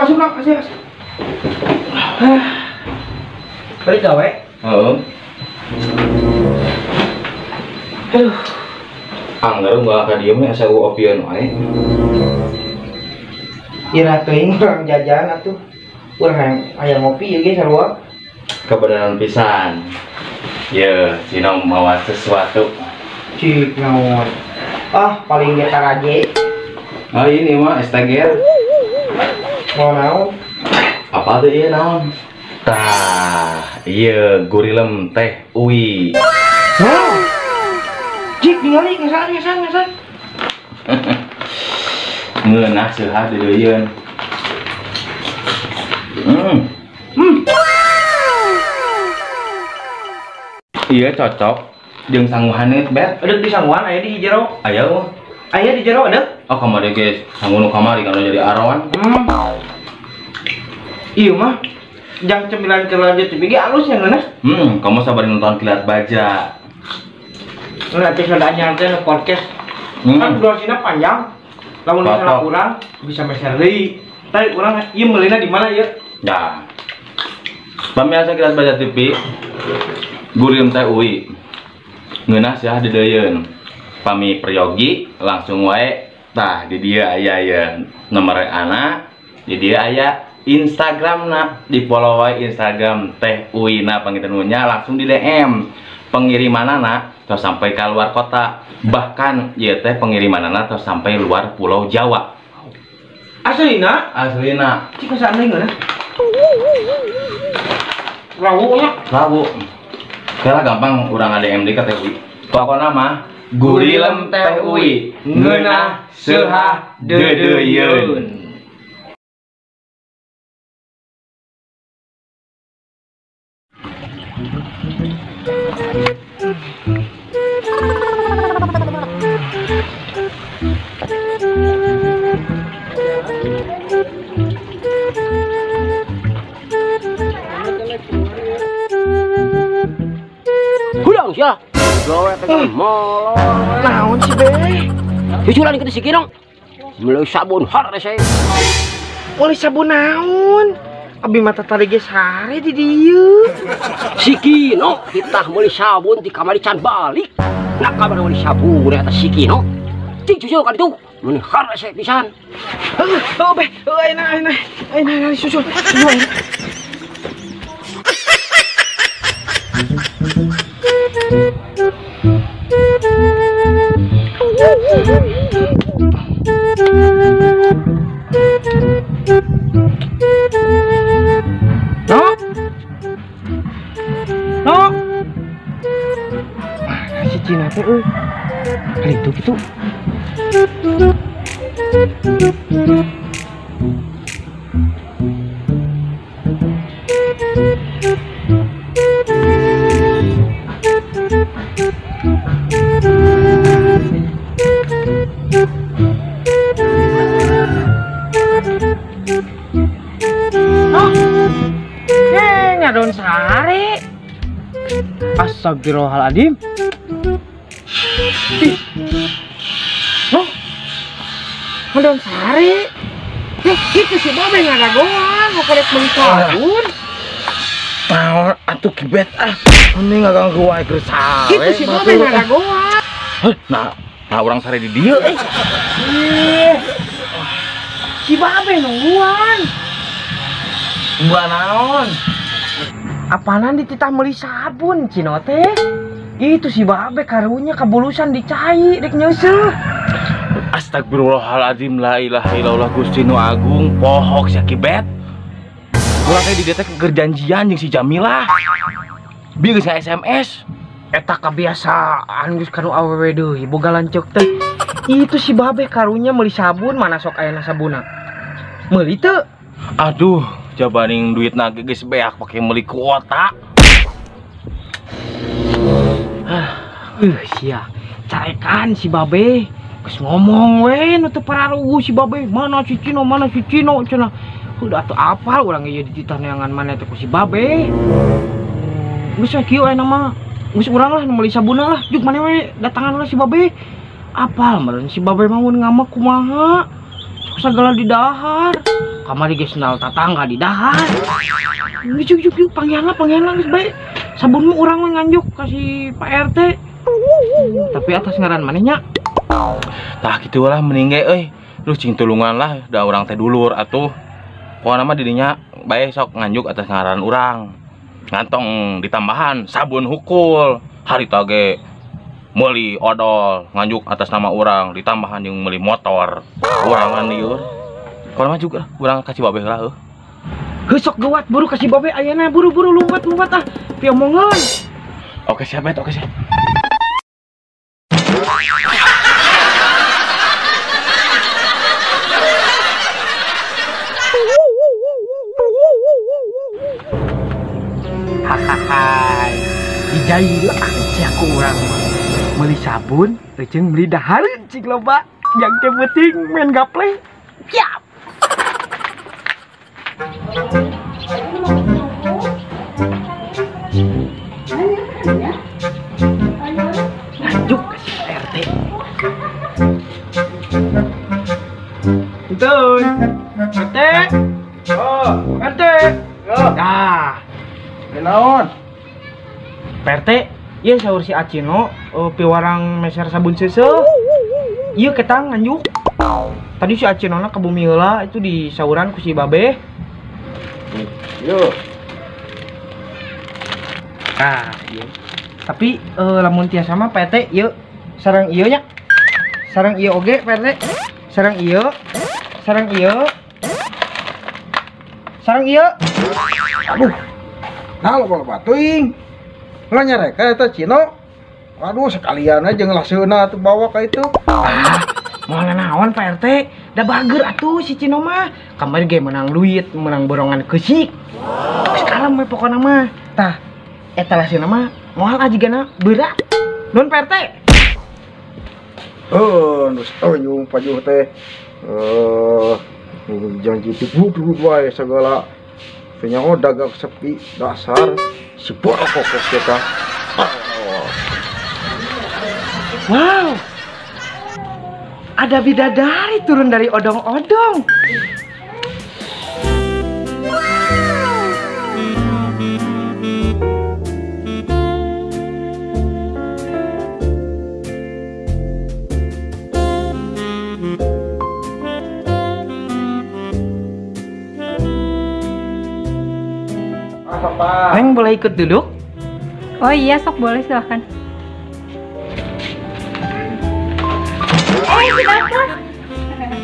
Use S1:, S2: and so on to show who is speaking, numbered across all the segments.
S1: masuk nak, kasih. Balik gawe.
S2: Heeh.
S1: Aduh.
S2: Anggar enggak ka dieu mah asa opieun wae.
S1: Ira teuing urang jajan atuh. Urang aya ngopi ieu ge sarua.
S2: Kebenaran pisan. Ye, cina mawa sesuatu.
S1: Cik naon. Ah, paling ge karaje.
S2: Oh ini mah estager.
S1: Mau naon?
S2: Apa tuh ieu naon? Tah, ieu gurilem teh uwi.
S1: Wow. Cik ningali ngesan.
S2: Ngeunah sehat deuleuyeun. Iya cocok jeung sangguhaneut bet.
S1: Adek di sangguan aya di jero.
S2: Aya mah.
S1: Aya di jero adek.
S2: Oh kamari ge sanggu nu kamari kana jadi arowan.
S1: Iya mah. Jang cemilan kelanjut bigi alus yang geuna.
S2: Kamu sabar nonton Kilat Baja.
S1: Nanti kada anyar teh podcast. Kan durasinya panjang. Lamun misalnya kurang bisa meser deui. Tadi urang ieu meulina di mana ieu?
S2: Ya. Pemirsa Kilat Baja TV. Gurilem teh uwi. Ngeunah sia deudeuyeun. Pami peryogi langsung wae tah di dieu aya ye nomor ana, di dieu aya Instagramna, di follow wae Instagram teh uwi na pangitanunya langsung di DM. Pengirimanana tos sampai ke luar kota, bahkan ieu teh pengirimanana tos sampai luar Pulau Jawa.
S1: Aslina?
S2: Aslina.
S1: Cik saeuy geuna. Rawunya.
S2: Rawu. Kala gampang urang ADM di teh uwi. Pokona mah Gurilem teh uwi, ngeunah seuleuh deudeuyeun.
S3: Hulang sia. Gawe teh molor.
S1: Naon sih be?
S3: Diculan ke si Kinong. Meuleuh sabun har saya.
S1: Oleh sabun naon? Abi mata tadi ge sare di dieu.
S3: Si Kino ditah meuli sabun di kamari can balik. Nak kabar meuli sabun eta si Kino. Cing cucu kan itu. Mun har saya pisan.
S1: Oh be, enak susul. No. Si Cina teh euy. Kali itu gitu. Ngadon sare. Astagfirullahaladzim. Oh, ngadon sare. Itu si Babe ngadagoan, mau korek beli sabun.
S2: Naon atuh kibet ah. Ame ngaganggu wae keur sare.
S1: Itu si Babe ngadagoan.
S2: Nah urang sare di dieu
S1: Si Babe nungguan.
S2: Mbak naon?
S1: Apaanan dititah meuli sabun Cino teh? Itu si Babe karunya kabulusan dicai dek nyeuseuk.
S2: Astagfirullahaladzim, la ilaha illallah Gusti nu agung, pohok sia kibet. Urang teh didetek keur janjian jeung si Jamilah. Bieu geus SMS.
S1: Eta kebiasaan geus kanu awewe deui boga lanceuk teh. Itu si Babe karunya meuli sabun mana sok aya sabuna. Meuli teu?
S2: Aduh, jabaning duit nage geus beak pake meuli kuota.
S1: Sia, carekan si Babe. Geus ngomong we nu teu pararugu si Babe, mana si Cino cenah. Udah atuh apal urang ieu dititah neangan maneh teh ku si Babe. Geus kieu aya mah. Geus urang lah nu meuli sabuna lah, juk maneh we datangan lah si Babe. Apal meureun si Babe mah mun ngamak kumaha. Sok sagala didahar. kamari geus nal tatangga di dahar. Yuk panggilan geus bae. Sabunmu urang mah nganjuk kasih Pak RT. Tapi atas ngaran manehnya.
S2: Tah kitu lah mending ge euy. Lu cing tulungan lah da urang teh dulur atuh. Pokona mah dirinya bae sok nganjuk atas ngaran urang. Ngantong ditambahan sabun hukul. Harita ge meuli odol nganjuk atas nama urang ditambahan jeung meuli motor. Urangan ieu. Pokona mah juga urang kasih babeh lah heuh.
S1: Sok gawat buru kasih babe ayana buru-buru lumpat ah piomongan.
S2: Oke siap bet, oke siap.
S1: Hahaha dijaila si aku urang mah meuli sabun jeung meuli dahar cing loba yang teh penting main gaple. Siap. Nganjuk kasih RT. Entun. RT. Oh, RT. Yo. Dah.
S4: Kenaon?
S1: RT, ieu saur si Acino piwarang meser sabun seuseuh. Ieu ketang nganjuk. Tadi si Acino na ke bumi heula itu di sauran ku si Babe.
S4: Yo.
S1: Nah, iya. Tapi lamun tiasa mah PT ieu sareng ieu nya. Sareng ieu oge PT. Sareng ieu. Sareng ieu. Sareng ieu.
S4: Aduh. Nah, loba teuing. Lah nyareka eta Cino. Aduh, sekalian aja ngelaseuna tuh bawa ka itu.
S1: Moal naon Pak RT? Da bager atuh si Cino mah. Kamari ge menang duit, menang borongan keusik. Geus kalem we pokona mah. Tah, eta lasina mah moal ajigana beura. Nun Pak RT.
S4: Nu setuju pajuh teh. Janji tipu wae segala. Penyaho dagang sepi dasar si borokok kita.
S1: Wow. Ada bidadari turun dari odong-odong. Neng boleh ikut duduk?
S5: Oh iya, sok boleh silahkan. Silakan.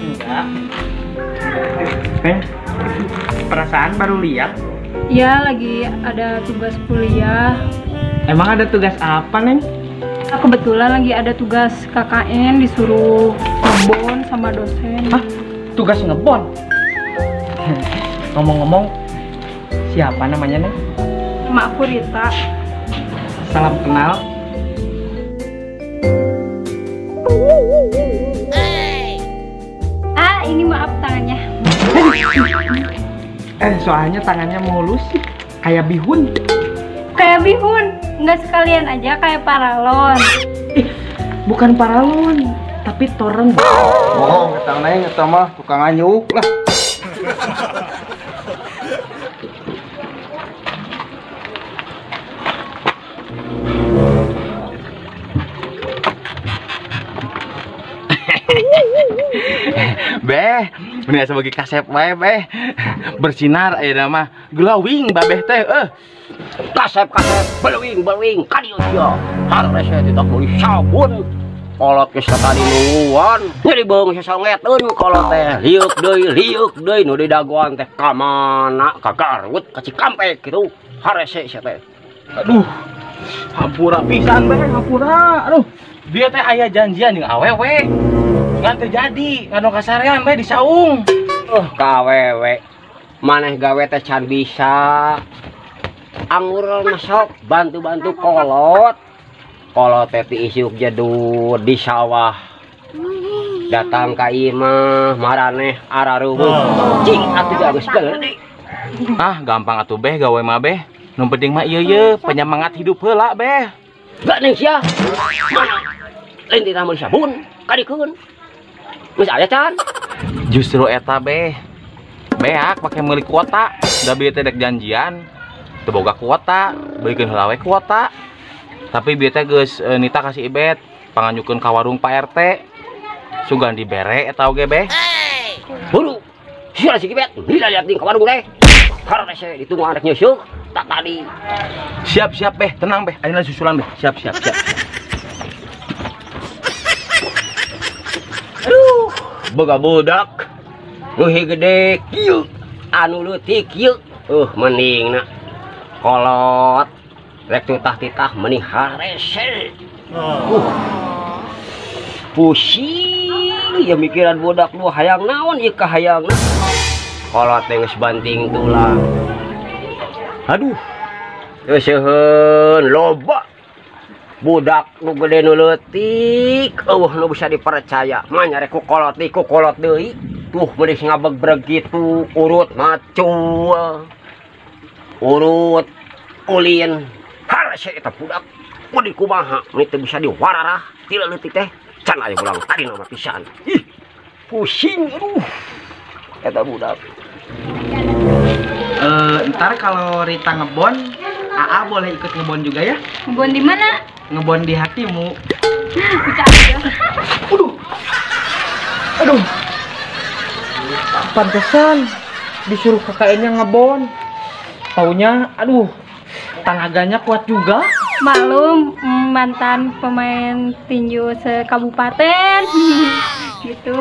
S1: Enggak. Neng, perasaan baru lihat.
S5: Ya, lagi ada tugas kuliah.
S1: Emang ada tugas apa, Neng?
S5: Nah, kebetulan lagi ada tugas KKN disuruh ngebon sama dosen.
S1: Hah? Tugas ngebon? Ngomong-ngomong, siapa namanya, Neng?
S5: Mak Rita.
S1: Salam kenal.
S5: Ini maaf tangannya.
S1: Soalnya tangannya mulus sih, kayak bihun.
S5: Kayak bihun, nggak sekalian aja kayak paralon.
S1: Bukan paralon, tapi toren.
S4: Oh, ketang neng eta mah tukang anyuk lah.
S2: Beh, mending sebagai kasep wae beh. Bersinar ayeuna mah glowing babeh teh
S3: Kasep belwing kadieu sia. Harese tidak meuli sabun. Kolot geus tadi nuan. Jadi beung sasongeteun kolot teh. Liuk deui nu di dagoan teh ka mana? Ka Garut, ka Cikampek kitu. Harese sia teh.
S2: Aduh, hampura pisan beh, hampura. Aduh, dia teh aya janjian jeung awewe. Ngan terjadi, nganu kasarean beh di saung.
S3: Ka awewe. Maneh gawe teh can bisa. Anggur masuk bantu-bantu kolot. Kolot teh isuk jedud di sawah. Datang ka ieu mah maraneh araruhun. Cing atuh geus gede.
S2: Ah, gampang atuh beh gawe mah beh. Nu penting mah ieu penyemangat hidup heula beh.
S3: Gak neng sia. Mana? Lain tina meuli sabun, kadikeun. Geus aya can.
S2: Justru eta beh. beak pakai meuli kuota da bieu teh dek janjian teu boga kuota beulikeun heula we kuota tapi bieu teh geus nita kasih ibet panganyukeun ka warung Pak RT sugan dibere eta oge beh
S3: Buru. Sia si Kibet, lila lihat di warung teh. Karena saya ditunggu anak nyusul tak tadi.
S2: siap beh tenang beh ayeuna susulan beh siap
S3: Aduh, boga budak. Leuwih gede kieu. Anu leutik kieu. Mending na kolot. Rek tutah-titah mending harese. Pusing ya mikiran budak lu hayang naon ieu kahayangna. Kolot teh geus banting tulang. Aduh. Seueun loba. Budak nu gede nu leutik, nu bisa dipercaya. Mah nyare ku kolot deui. Tuh meureus ngabegreg gitu, urut macul. Urut ulin. Harese eta budak. Mun kumaha, mun teu bisa diwararah ti leutik teh. Can aya ulang tadi nama pisan. Ih, pusing aduh. Eta budak.
S1: Ntar kalau Rita ngebon, AA boleh ikut ngebon juga ya?
S5: Ngebon di mana?
S1: Ngebon di hatimu.
S5: Bercanda.
S1: Aduh. Pantesan disuruh kakaknya ngebon. Taunya, aduh, tenaganya kuat juga.
S5: Maklum, mantan pemain tinju sekabupaten. Gitu.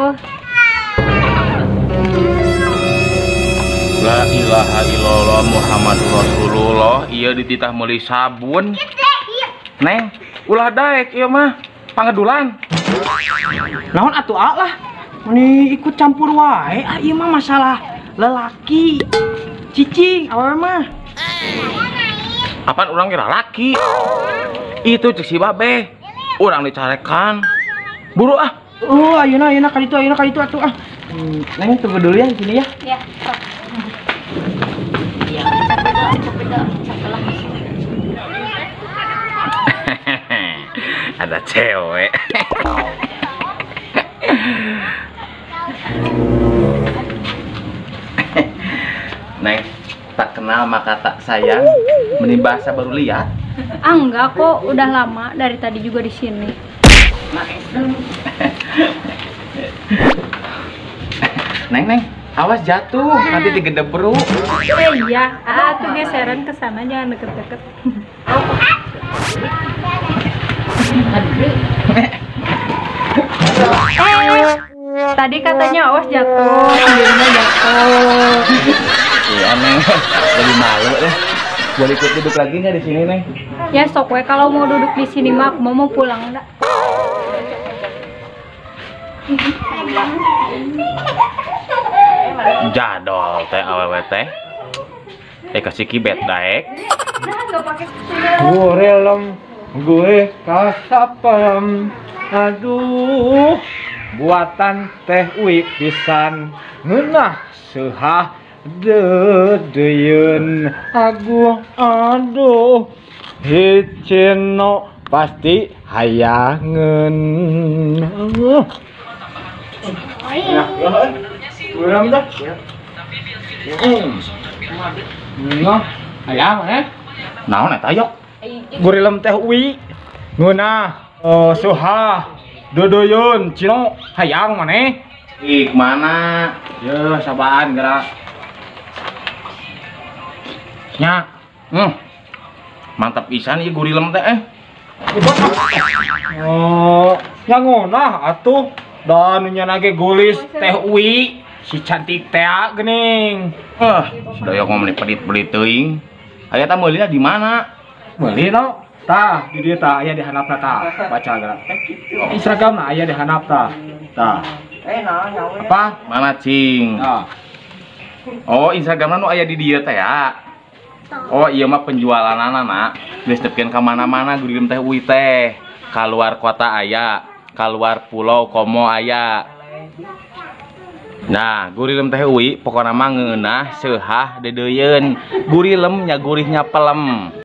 S2: La ilaha illallah Muhammadur Rasulullah. Iya dititah meuli sabun. Neng, ulah daek ieu mah pangedulan.
S1: Naon atuh lah. Meni ikut campur wae. Ieu mah masalah lelaki. Cicing awewe mah.
S2: Apaan urang kira laki? Itu cek si babe. Urang dicarekan. Buru ah.
S1: Oh, ayeuna kali itu atuh ah. Neng tunggu dulu ya di sini ya.
S5: Ya, sok. Iya, beda.
S2: Ada cewek. Neng, tak kenal maka tak sayang. Meni bahasa baru lihat.
S5: Enggak kok, udah lama dari tadi juga di sini.
S2: Neng, awas jatuh, nanti digedebru.
S5: Iya, tuh geseran ke sana jangan deket-deket. Tadi katanya awas jatuh, sendirinya jatuh.
S2: Iya Neng, jadi malu deh. Boleh ikut duduk lagi nggak di sini Neng?
S5: Ya sok we kalau mau duduk di sini mah aku mau pulang enggak.
S2: Jadol teh awewe teh. Kasih kibet daek.
S4: Gue kasapem. Aduh, buatan teh Uwi pisan ngeunah seuhah dedeyeun aduh hicino pasti hayangeun. Urang dah. Noh, hayang
S2: Naon eta yok?
S4: Gurilem teh Uwi ngeunah seuhah dedeyeun cino hayang maneh.
S2: Ih, mana?
S4: Ya, sabaan gerak.
S2: Nya. Mantap pisan ieu gurilem teh
S4: Yang ngonah atuh. Dan nya nage gulis teh Uwi si cantik teh geuning.
S2: Sedaya ngomong pelit-pelit teuing. Aya teh meulina di mana?
S4: Meuli no. Tah, di dieu tah aya di handapna tah. Baca gerak. Instagramna aya di handap tah. Tah. Apa?
S2: Mana cing?
S4: Tah.
S2: Oh, Instagramna nu aya di dieu teh ya. Oh, iya mah penjualanana geus nepikeun ka mana-mana gurilem teh Uwi teh. Kaluar kota aya, kaluar pulau komo aya. Nah, gurilem teh Uwi pokona mah ngeunah seuhah dedeyeun. Gurilem nya gurihnya pelem.